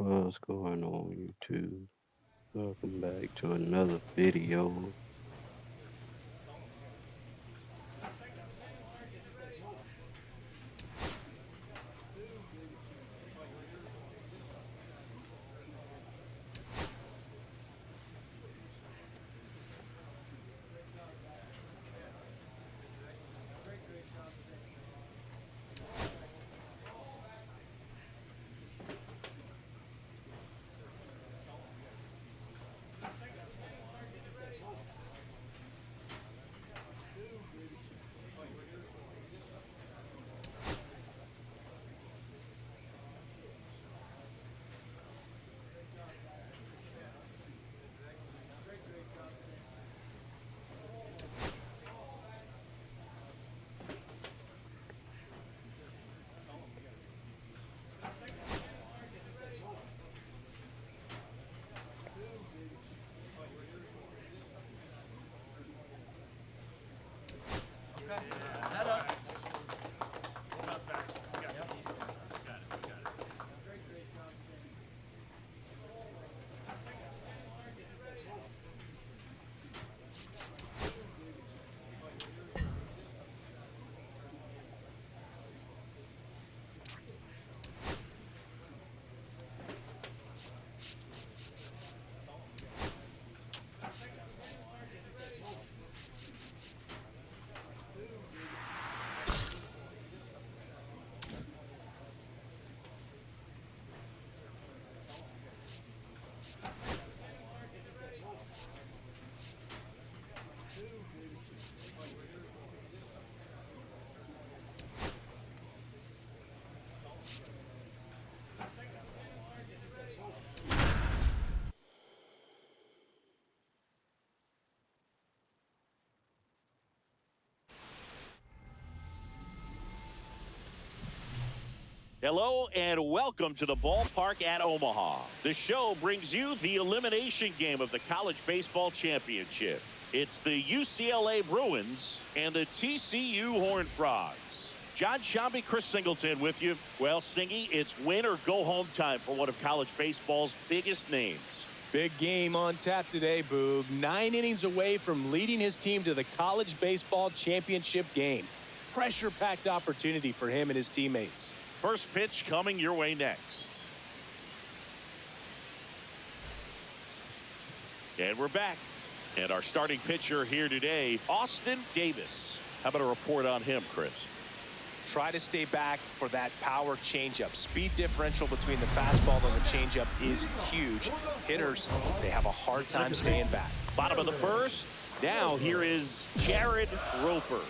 What's going on, YouTube? Welcome back to another video. Hello and welcome to the ballpark at Omaha. The show brings you the elimination game of the College Baseball Championship. It's the UCLA Bruins and the TCU Horned Frogs. John Shambi, Chris Singleton with you. Well, Singy, it's win or go home time for one of college baseball's biggest names. Big game on tap today, Boog. 9 innings away from leading his team to the College Baseball Championship game. Pressure-packed opportunity for him and his teammates. First pitch coming your way next. And we're back. And our starting pitcher here today, Austin Davis. How about a report on him, Chris? Try to stay back for that power changeup. Speed differential between the fastball and the changeup is huge. Hitters, they have a hard time staying back. Bottom of the first. Now here is Jared Roper.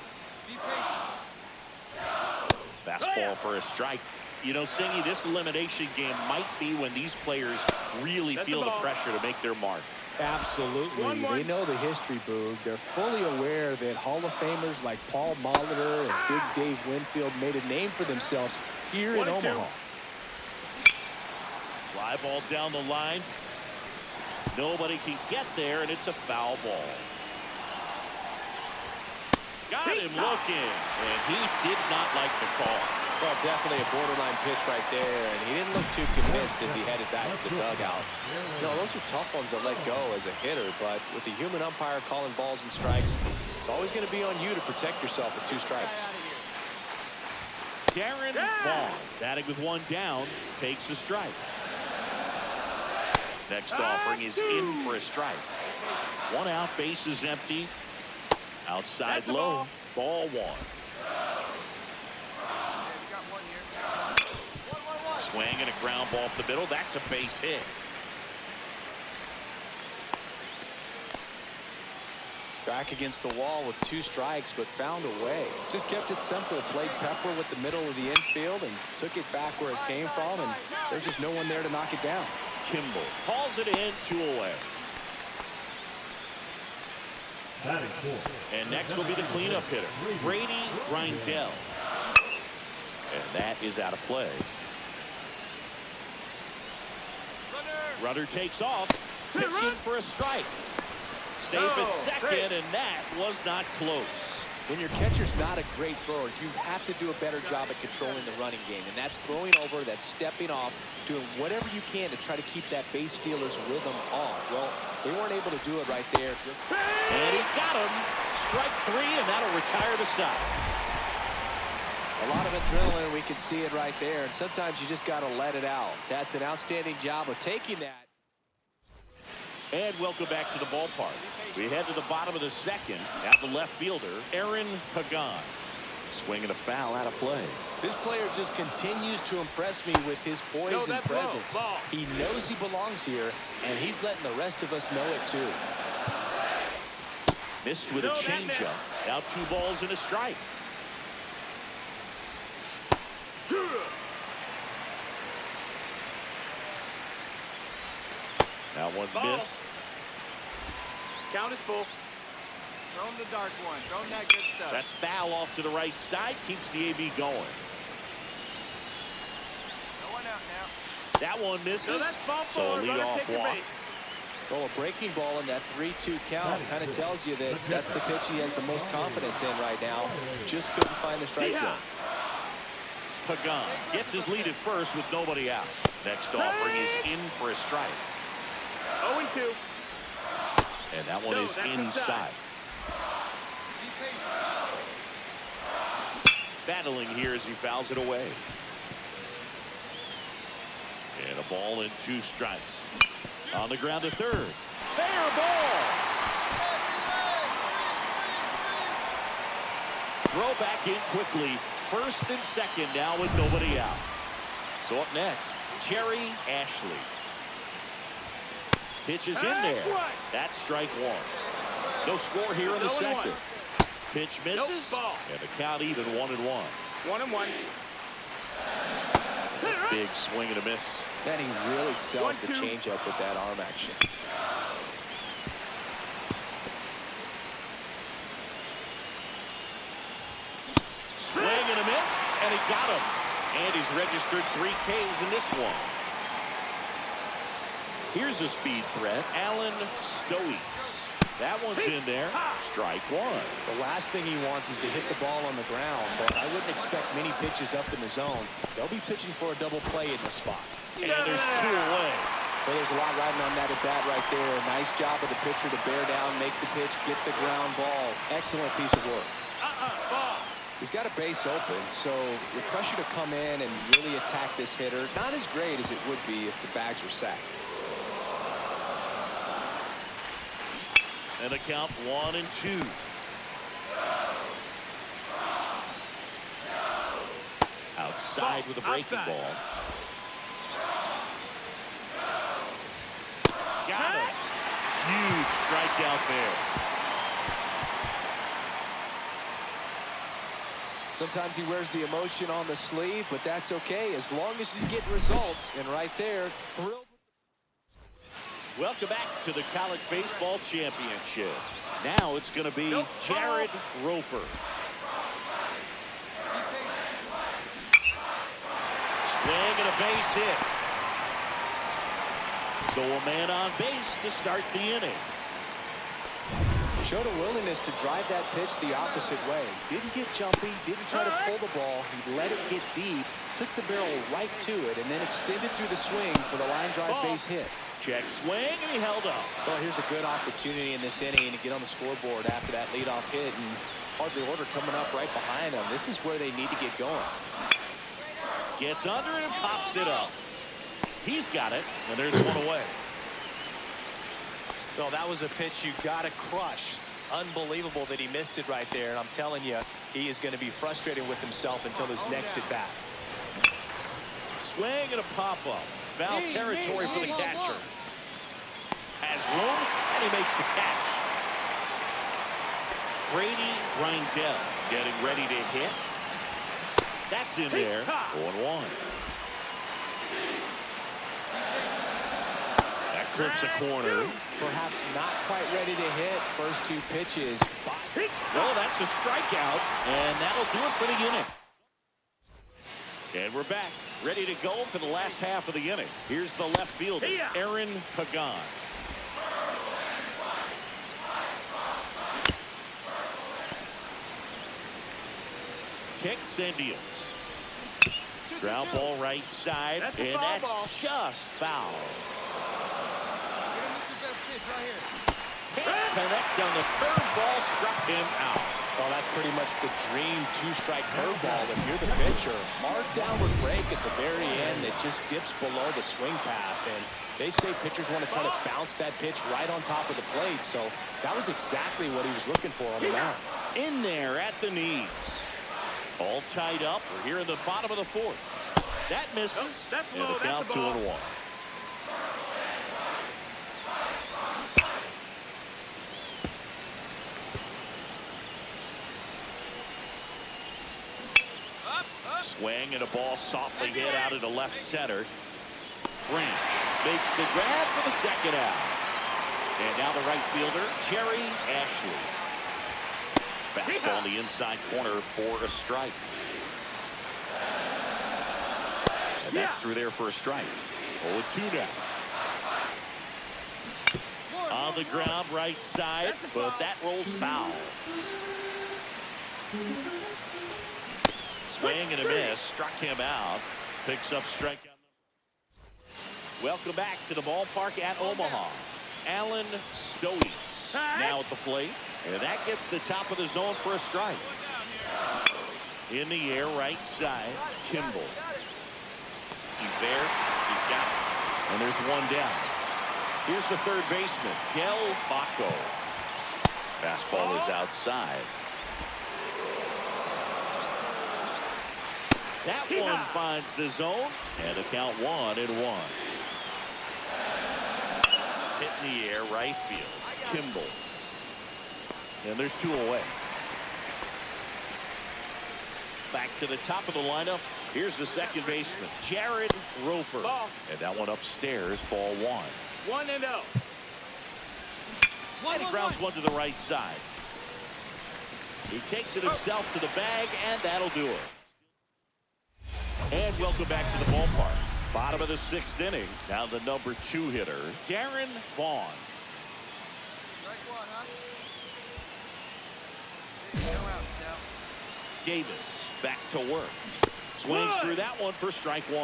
Fastball for a strike. You know, Singy, this elimination game might be when these players really feel the pressure to make their mark. Absolutely. They know the history, Boog. They're fully aware that Hall of Famers like Paul Molitor and Big Dave Winfield made a name for themselves here in Omaha. Fly ball down the line. Nobody can get there, and it's a foul ball. Got him looking, and he did not like the call. Well, definitely a borderline pitch right there, and he didn't look too convinced as he headed back to the dugout. No, those are tough ones to let go as a hitter, but with the human umpire calling balls and strikes, it's always going to be on you to protect yourself with 2 strikes. Darren Vaughn, batting with 1 down, takes a strike. Next offering is in for a strike. 1 out, base is empty. Outside low, ball 1. Swing and a ground ball up the middle. That's a base hit. Back against the wall with 2 strikes, but found a way. Just kept it simple. Played pepper with the middle of the infield and took it back where it came from, and there's just no one there to knock it down. Kimball hauls it in, 2 away. And next will be the cleanup hitter, Brady Reindell. And that is out of play. Runner takes off, pitching for a strike. Safe at second, and that was not close. When your catcher's not a great thrower, you have to do a better job at controlling the running game. And that's throwing over, that's stepping off, doing whatever you can to try to keep that base stealer's rhythm on. Well, they weren't able to do it right there. And he got him. Strike 3, and that'll retire the side. A lot of adrenaline, we can see it right there. And sometimes you just got to let it out. That's an outstanding job of taking that. And welcome back to the ballpark. We head to the bottom of the second. At the left fielder, Aaron Pagan. Swinging a foul out of play. This player just continues to impress me with his poise and presence. He knows he belongs here, and he's letting the rest of us know it too. Missed with a changeup. Now 2 balls and a strike. Now 1 miss. Count is full. Throw him the dark one. Throw him that good stuff. That's foul off to the right side. Keeps the AB going. No one out now. That one misses. So a leadoff walk. Well, a breaking ball in that 3-2 count kind of tells you that that's the pitch he has the most confidence in right now. Just couldn't find the strike zone. Pagan gets his lead at first with nobody out. Next offering is in for a strike. 0-2. And that one is inside. Battling here as he fouls it away. And a ball and 2 strikes. On the ground to third. Fair ball. Throw back in quickly. First and second now with nobody out. So up next, Jerry Ashley. Pitch is in there. That's strike 1. No score here in the second. Pitch misses. And the count even 1-1. 1-1. Big swing and a miss. Then he really sells the changeup with that arm action. Swing and a miss, and he got him. And he's registered 3 Ks in this one. Here's a speed threat, Alan Stoics. That one's in there. Strike 1. The last thing he wants is to hit the ball on the ground, but I wouldn't expect many pitches up in the zone. They'll be pitching for a double play in this spot. And there's 2 away. Well, there's a lot riding on that at bat right there. Nice job of the pitcher to bear down, make the pitch, get the ground ball. Excellent piece of work. Ball. He's got a base open, so the pressure to come in and really attack this hitter, not as great as it would be if the bags were sacked. And a count 1-2. Outside with a breaking ball. Got it. Huge strikeout there. Sometimes he wears the emotion on the sleeve, but that's okay as long as he's getting results. And right there, thrilled. Welcome back to the College Baseball Championship. Now it's going to be Jared Roper. Swing and a base hit. So a man on base to start the inning. Showed a willingness to drive that pitch the opposite way. Didn't get jumpy, didn't try to pull the ball. He let it get deep, took the barrel right to it, and then extended through the swing for the line drive base hit. Check swing, and he held up. Well, here's a good opportunity in this inning to get on the scoreboard after that leadoff hit, and hardly order coming up right behind him. This is where they need to get going. Gets under it and pops it up. He's got it, and there's 1 away. Well, that was a pitch you got to crush. Unbelievable that he missed it right there, and I'm telling you, he is going to be frustrated with himself until his next at bat. Swing and a pop-up. Foul territory for the catcher. Has room, and he makes the catch. Brady Reindell getting ready to hit. That's in there. 0-1. That clips a corner. Perhaps not quite ready to hit. First 2 pitches. Well, that's a strikeout, and that'll do it for the inning. And we're back, ready to go for the last half of the inning. Here's the left fielder, Aaron Pagan. kicks and deals. 2-2-2. Ground ball right side, That's a and foul that's ball. just foul. Get him with your best pitch right here. Can't connect on the curveball, struck him out. Well, that's pretty much the dream two-strike curveball. If you're the pitcher, hard downward break at the very end that just dips below the swing path. And they say pitchers want to try to bounce that pitch right on top of the plate. So that was exactly what he was looking for on the mound. In there at the knees. All tied up. We're here in the bottom of the fourth. That misses. That's And low. the count That's a ball. 2-1. Up, up. Swing and a ball softly hit out into left center. Branch makes the grab for the second out. And now the right fielder, Jerry Ashley. Fastball in the inside corner for a strike. And that's through there for a strike. 0-2 now. On the ground, right side, but that rolls foul. Swing and a miss, struck him out. Picks up strikeout. Welcome back to the ballpark at Omaha. Alan Stoites now at the plate. And that gets the top of the zone for a strike. In the air, right side, Kimball. He's there. He's got it. And there's one down. Here's the third baseman, Del Baco. Fastball is outside. That one finds the zone. And a count 1-1. Hit in the air, right field, Kimball. And there's two away. Back to the top of the lineup. Here's the second baseman, Jared Roper. Ball. And that one upstairs, ball 1. 1-0. And he grounds one to the right side. He takes it himself to the bag, and that'll do it. And welcome back to the ballpark. Bottom of the 6th inning. Now the number 2 hitter, Darren Vaughn. Strike one, huh? No outs now. Davis back to work. Swings through that one for strike 1.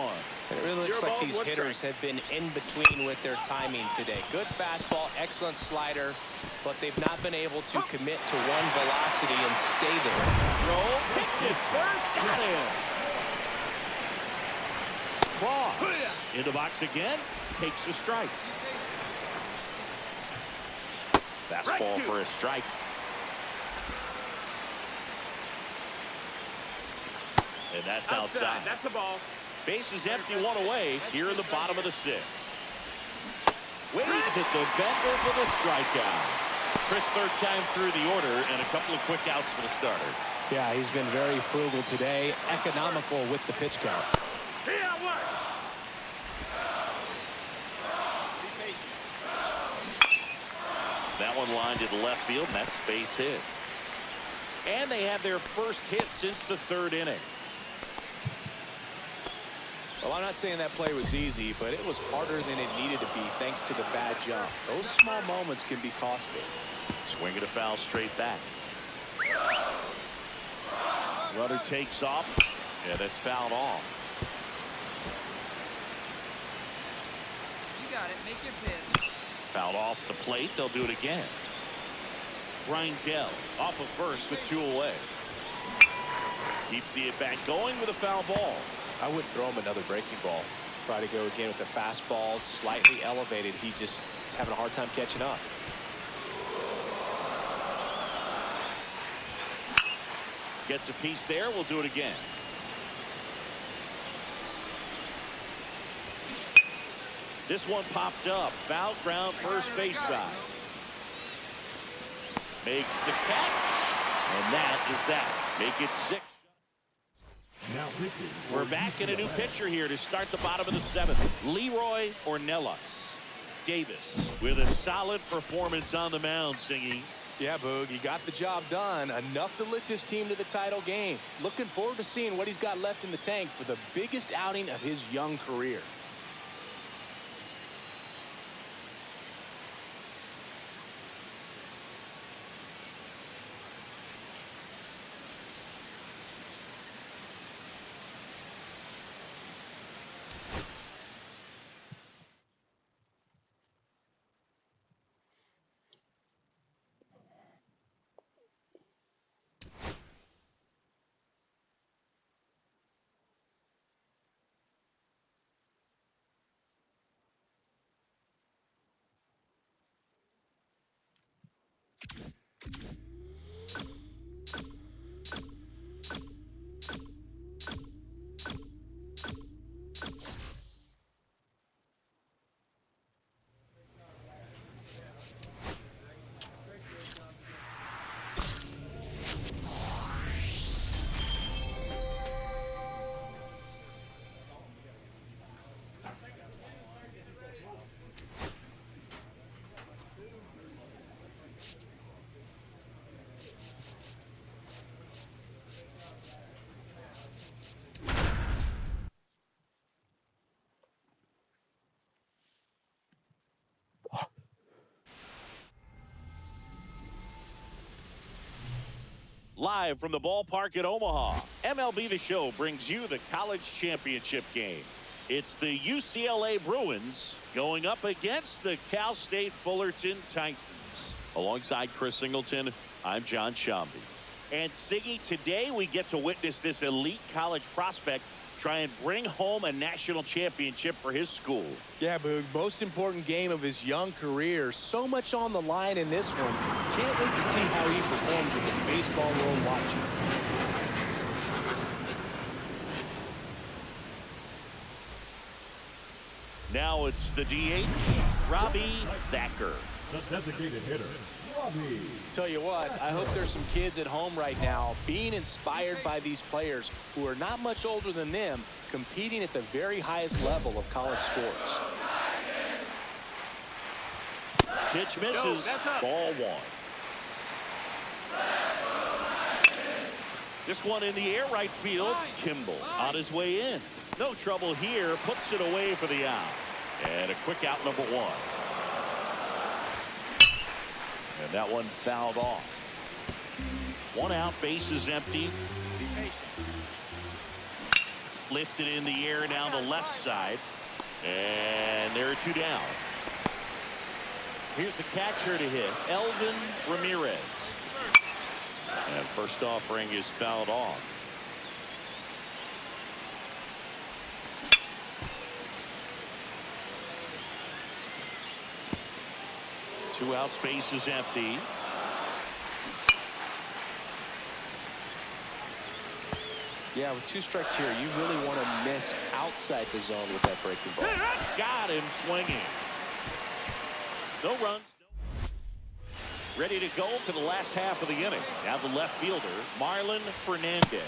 It really looks like these hitters have been in between with their timing today. Good fastball, excellent slider, but they've not been able to commit to one velocity and stay there. Throw, picked it first, got him. Cross in the box again, takes a strike. Fastball for a strike. And that's outside. That's a ball. Base is empty, one away here in the bottom of the 6th. Waits at the bender for the strikeout. Chris, third time through the order and a couple of quick outs for the starter. Yeah, he's been very frugal today, economical with the pitch count. Here, work. Be patient. That one lined to the left field, and that's a base hit. And they have their first hit since the 3rd inning. Well, I'm not saying that play was easy, but it was harder than it needed to be thanks to the bad jump. Those small moments can be costly. Swing and a foul straight back. Runner takes off, and it's fouled off. You got it. Make your pitch. Fouled off the plate. They'll do it again. Grindell off of first with 2 away. Keeps the at-bat going with a foul ball. I wouldn't throw him another breaking ball. Try to go again with the fastball, slightly elevated. He just is having a hard time catching up. Gets a piece there. We'll do it again. This one popped up. Foul ground, first base side. Makes the catch. And that is that. Make it 6. We're back in a new pitcher here to start the bottom of the 7th. Leroy Ornelas. Davis with a solid performance on the mound, Singy. Yeah, Boog, he got the job done. Enough to lift his team to the title game. Looking forward to seeing what he's got left in the tank for the biggest outing of his young career. Live from the ballpark at Omaha, MLB The Show brings you the college championship game. It's the UCLA Bruins going up against the Cal State Fullerton Titans. Alongside Chris Singleton, I'm John Shambi. And Siggy, today we get to witness this elite college prospect try and bring home a national championship for his school. Yeah, Boog, most important game of his young career. So much on the line in this one. Can't wait to see how he performs with the baseball world watching. Now it's the DH, Robbie Thacker. The designated hitter, Robbie. Tell you what, I hope there's some kids at home right now being inspired by these players who are not much older than them, competing at the very highest level of college sports. Pitch misses, ball one. This one in the air right field, Kimball on his way in. No trouble here, puts it away for the out. And a quick out, number one. And that one fouled off. One out, base is empty. Be patient. Lifted in the air down the left side. And there are two down. Here's the catcher to hit, Elvin Ramirez. And first offering is fouled off. Two outs, base is empty. Yeah, with two strikes here, you really want to miss outside the zone with that breaking ball. Got him swinging. No runs. Ready to go for the last half of the inning. Now the left fielder, Marlon Fernandez.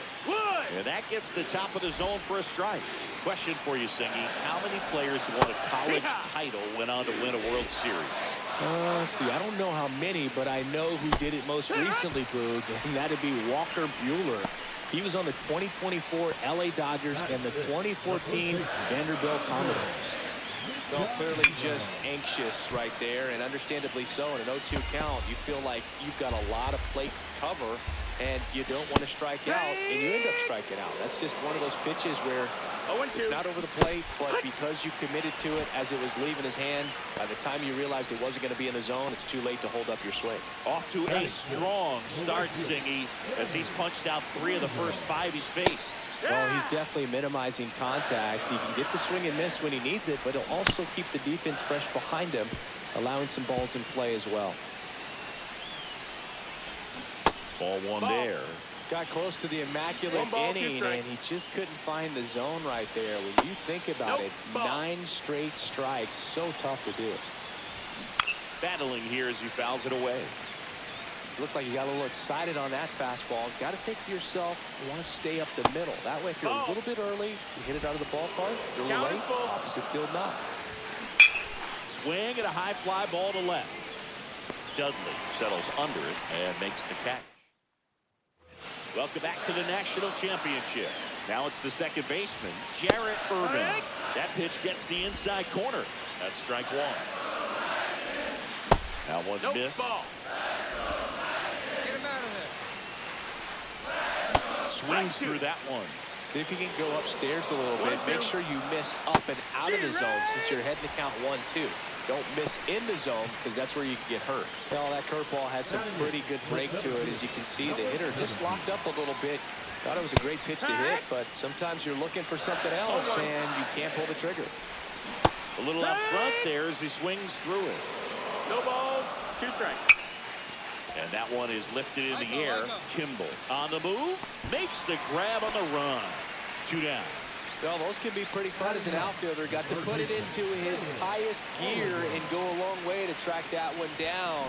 And that gets the top of the zone for a strike. Question for you, Singy. How many players who won a college title went on to win a World Series? See, I don't know how many, but I know who did it most recently, Boog, and that'd be Walker Buehler. He was on the 2024 LA Dodgers and the 2014 Vanderbilt Commodores. Well, clearly just anxious right there, and understandably so. In an 0-2 count, you feel like you've got a lot of plate to cover, and you don't want to strike out, and you end up striking out. That's just one of those pitches where it's not over the plate, but because you committed to it as it was leaving his hand, by the time you realized it wasn't going to be in the zone, it's too late to hold up your swing. Off to a strong start, Singy, as he's punched out 3 of the first 5 he's faced. Well, he's definitely minimizing contact. He can get the swing and miss when he needs it, but he'll also keep the defense fresh behind him, allowing some balls in play as well. Ball one there. Got close to the immaculate inning, and he just couldn't find the zone right there. When you think about it, 9 straight strikes, so tough to do. Battling here as he fouls it away. Looked like you got a little excited on that fastball. Got to think to yourself, you want to stay up the middle. That way, if you're a little bit early, you hit it out of the ballpark. You're a little late, opposite field not. Swing and a high fly ball to left. Dudley settles under it and makes the catch. Welcome back to the national championship. Now it's the second baseman, Jarrett Urban. That pitch gets the inside corner. That's strike one. That one missed. Get him out of there. Swings through that one. See if you can go upstairs a little bit. Make sure you miss up and out of the zone since you're heading to count 1-2. Don't miss in the zone because that's where you can get hurt. Well, that curveball had some pretty good break to it. As you can see, the hitter just locked up a little bit. Thought it was a great pitch to hit, but sometimes you're looking for something else and you can't pull the trigger. A little out front there as he swings through it. No balls, 2 strikes. And that one is lifted in the air. Kimball on the move, makes the grab on the run. 2 down. Well, those can be pretty fun as an outfielder. Got to put it into his highest gear and go a long way to track that one down.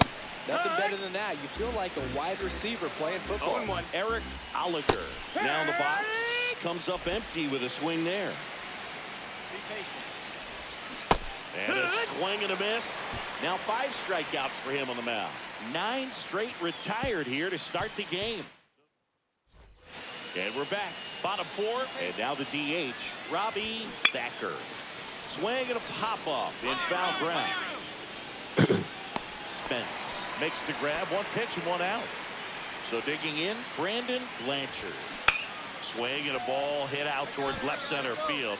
Nothing better than that. You feel like a wide receiver playing football. 0-1. Eric Oliger down the box. Comes up empty with a swing there. Be patient. And a swing and a miss. Now 5 strikeouts for him on the mound. 9 straight retired here to start the game. And we're back. Bottom 4. And now the DH, Robbie Thacker. Swing and a pop-up in foul ground. Spence makes the grab. 1 pitch and 1 out. So digging in, Brandon Blanchard. Swing and a ball hit out towards left center field.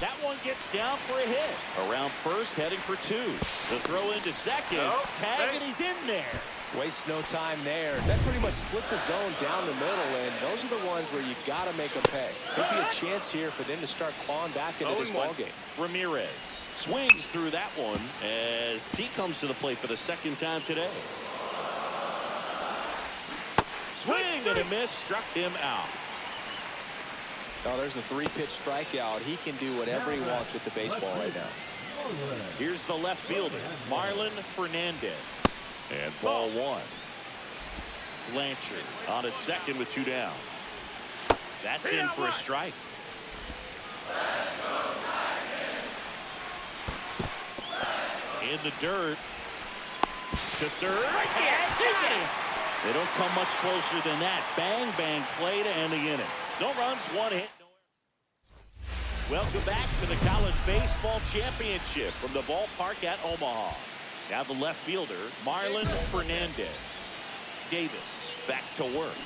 That one gets down for a hit. Around first, heading for 2. The throw into second. Tag, and he's in there. Waste no time there. That pretty much split the zone down the middle, and those are the ones where you got to make them pay. Could be a chance here for them to start clawing back into this ballgame. Ramirez swings through that one as he comes to the plate for the second time today. Swing and a miss, struck him out. Oh, there's a 3-pitch strikeout. He can do whatever he wants with the baseball right now. Here's the left fielder, Marlon Fernandez. And ball 1. Blanchard on at second with 2 down. That's in for a strike. In the dirt. To third. They don't come much closer than that. Bang, bang play to end the inning. No runs, 1 hit. Welcome back to the College Baseball Championship from the ballpark at Omaha. Now the left fielder, Marlon Fernandez. Davis back to work.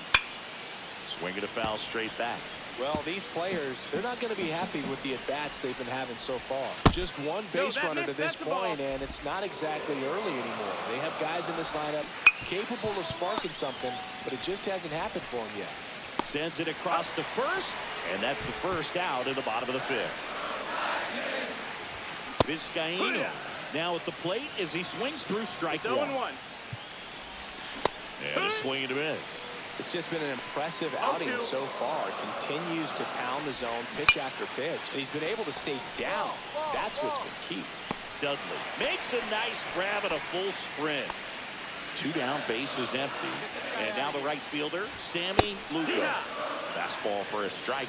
Swinging a foul straight back. Well, these players, they're not going to be happy with the at-bats they've been having so far. Just one base runner to this point, and it's not exactly early anymore. They have guys in this lineup capable of sparking something, but it just hasn't happened for them yet. Sends it across to first, and that's the first out in the bottom of the 5th. Vizcaino now at the plate as he swings through strike 1. And a swing and a miss. It's just been an impressive outing so far. Continues to pound the zone pitch after pitch. And he's been able to stay down. That's what's been key. Dudley makes a nice grab at a full sprint. 2 down, bases empty. And now the right fielder, Sammy Lugo. Fastball for a strike.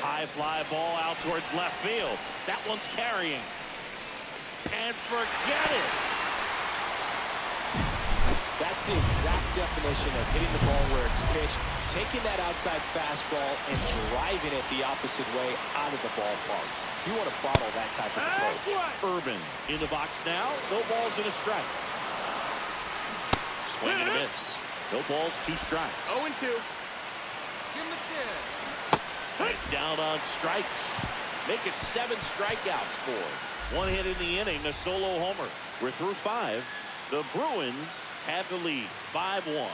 High fly ball out towards left field. That one's carrying. And forget it. That's the exact definition of hitting the ball where it's pitched, taking that outside fastball and driving it the opposite way out of the ballpark. You want to bottle that type of approach. Urban in the box now. No balls and a strike. Swing and a miss. No balls, 2 strikes. 0-2. Give him the chin. And down on strikes. Make it 7 strikeouts for him. 1 hit in the inning, a solo homer. We're through 5. The Bruins have the lead, 5-1.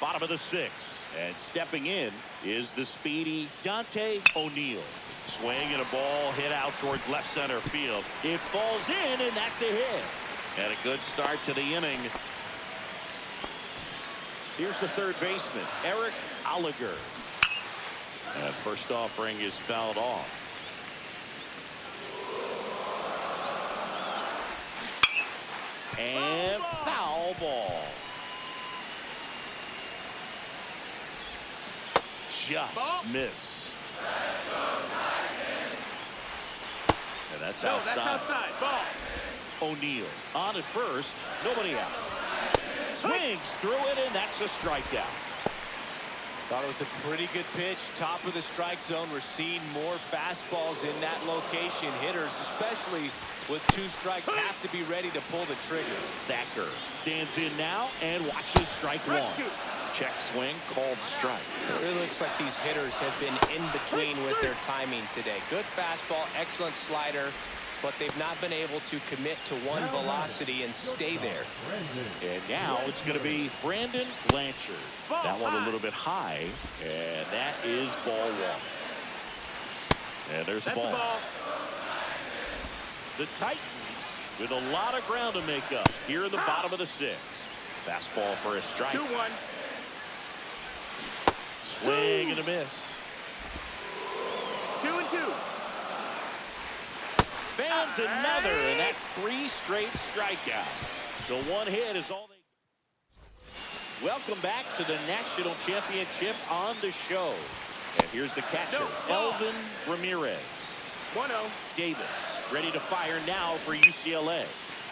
Bottom of the 6th. And stepping in is the speedy Dante O'Neill. Swing and a ball hit out towards left center field. It falls in, and that's a hit. And a good start to the inning. Here's the third baseman, Eric Oliger. And first offering is fouled off. And foul ball. Just missed. And that's outside. That's outside. Ball. O'Neill on at first. Nobody out. Swings through it, and that's a strikeout. Thought it was a pretty good pitch. Top of the strike zone. We're seeing more fastballs in that location. Hitters, especially with 2 strikes, have to be ready to pull the trigger. Thacker stands in now and watches strike 1. Check swing, called strike. It really looks like these hitters have been in between with their timing today. Good fastball, excellent slider, but they've not been able to commit to one velocity and stay there. And now it's going to be Brandon Blanchard. That one a little bit high, and that is ball 1. And there's the ball. The Titans with a lot of ground to make up here in the bottom of the 6th. Fastball for a strike. 2-1. Swing and a miss. 2-2. Fans another, and that's 3 straight strikeouts. So 1 hit is all they. Welcome back to the National Championship on the show. And here's the catcher, Elvin Ramirez. 1-0. Davis ready to fire now for UCLA.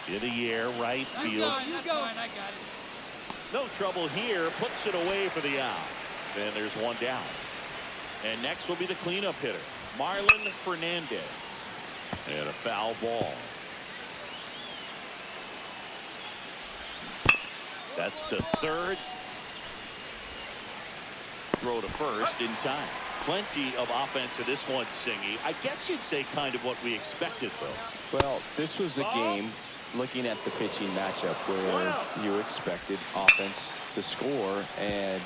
In the air, right field. You go. I got it. No trouble here. Puts it away for the out. Then there's 1 down. And next will be the cleanup hitter, Marlon Fernandez. And a foul ball. That's to third. Throw to first in time. Plenty of offense in this one, Singy. I guess you'd say kind of what we expected, though. Well, this was a game, looking at the pitching matchup, where you expected offense to score, and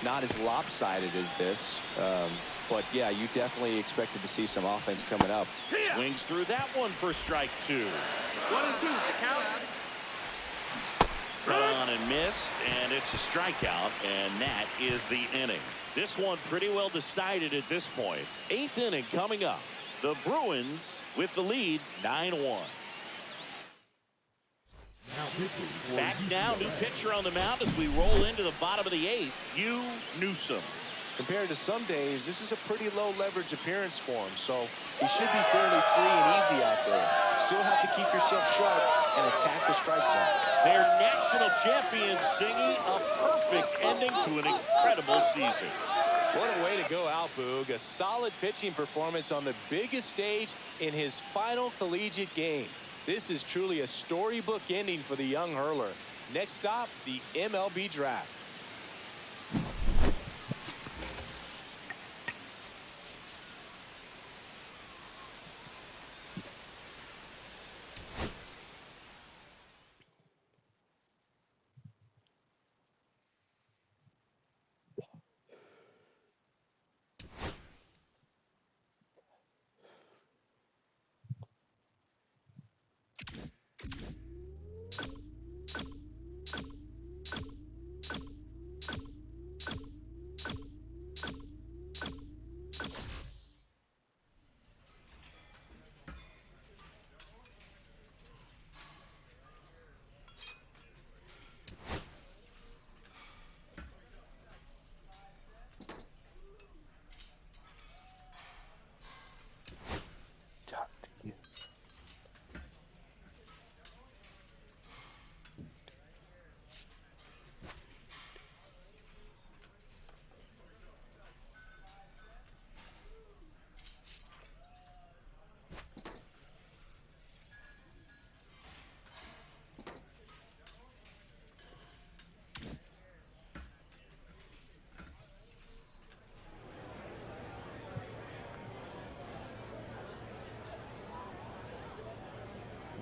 not as lopsided as this. But, yeah, you definitely expected to see some offense coming up. Swings through that one for strike 2. 1-2, the count. Cut on and missed, and it's a strikeout, and that is the inning. This one pretty well decided at this point. 8th inning coming up. The Bruins with the lead, 9-1. Back now, new pitcher on the mound as we roll into the bottom of the 8th, Hugh Newsome. Compared to some days, this is a pretty low leverage appearance for him, so he should be fairly free and easy out there. Still have to keep yourself sharp and attack the strike zone. Their national champions, singing a perfect ending to an incredible season. What a way to go out, Boog. A solid pitching performance on the biggest stage in his final collegiate game. This is truly a storybook ending for the young hurler. Next stop, the MLB draft.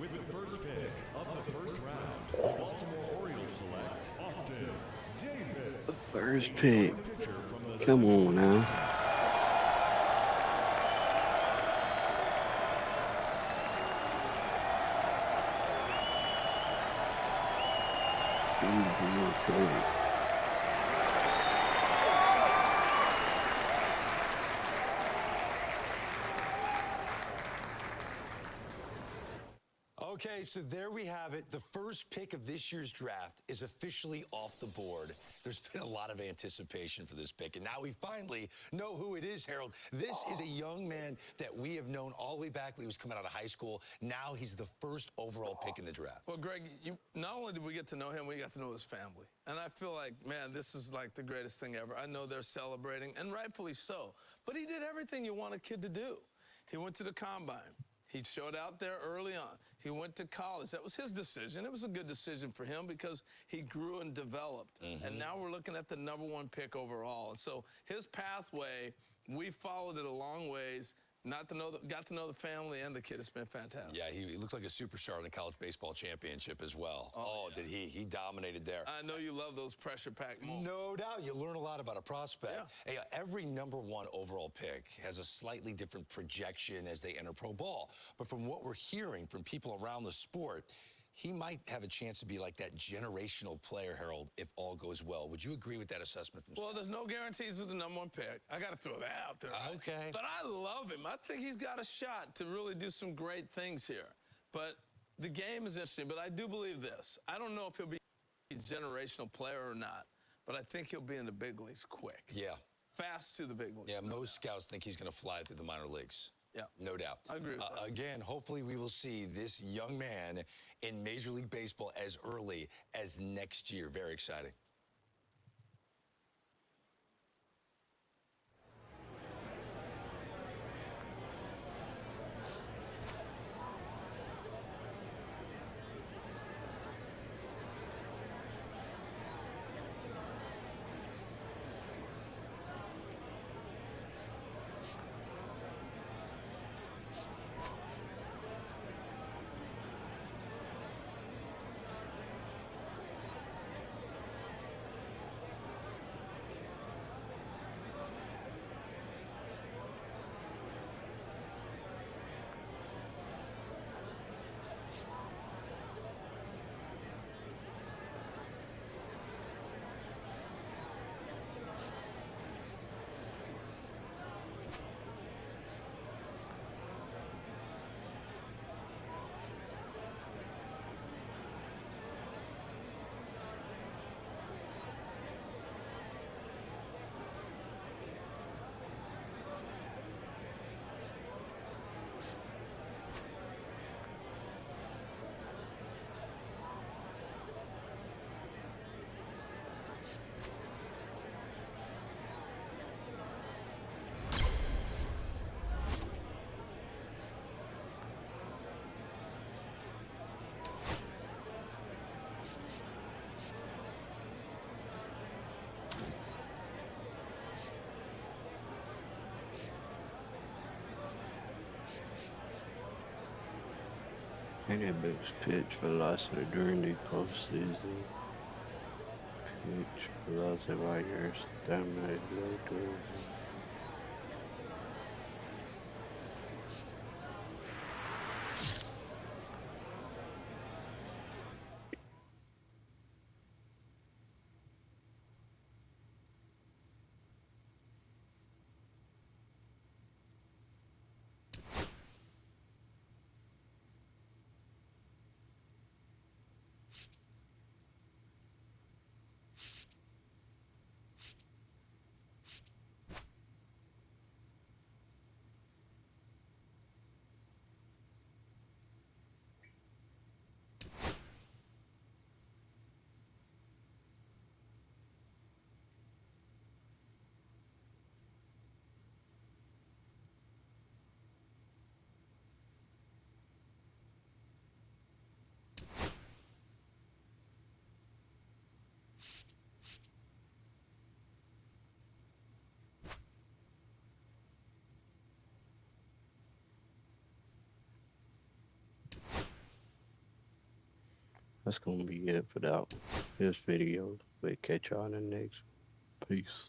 With the first pick of the first round, the Baltimore Orioles select Austin Davis. First pick. Come on now. Okay. Okay, so there we have it. The first pick of this year's draft is officially off the board. There's been a lot of anticipation for this pick, and now we finally know who it is, Harold. This is a young man that we have known all the way back when he was coming out of high school. Now he's the first overall pick in the draft. Well, Greg, not only did we get to know him, we got to know his family. And I feel like, man, this is like the greatest thing ever. I know they're celebrating, and rightfully so. But he did everything you want a kid to do. He went to the combine. He showed out there early on. He went to college. That was his decision. It was a good decision for him because he grew and developed. And now we're looking at the #1 pick overall. And so his pathway, we followed it a long ways. Got to know the family and the kid. It's been fantastic. Yeah, he looked like a superstar in the college baseball championship as well. Oh, yeah. Did he? He dominated there. I know you love those pressure-packed moments. No doubt. You learn a lot about a prospect. Yeah. Hey, every #1 overall pick has a slightly different projection as they enter pro ball. But from what we're hearing from people around the sport, he might have a chance to be like that generational player, Harold, if all goes well. Would you agree with that assessment from Well, there's no guarantees with the #1 pick. I got to throw that out there. Right? Okay. But I love him. I think he's got a shot to really do some great things here. But the game is interesting. But I do believe this. I don't know if he'll be a generational player or not, but I think he'll be in the big leagues quick. Yeah. Fast to the big leagues. Yeah, most scouts think he's going to fly through the minor leagues. Yeah. No doubt. I agree with that. Again, hopefully we will see this young man in Major League Baseball as early as next year. Very exciting. And that best pitch velocity during the postseason. Pitch velocity right here. Stamina is low during. That's gonna be it for that one. This video. We'll catch y'all in the next one. Peace.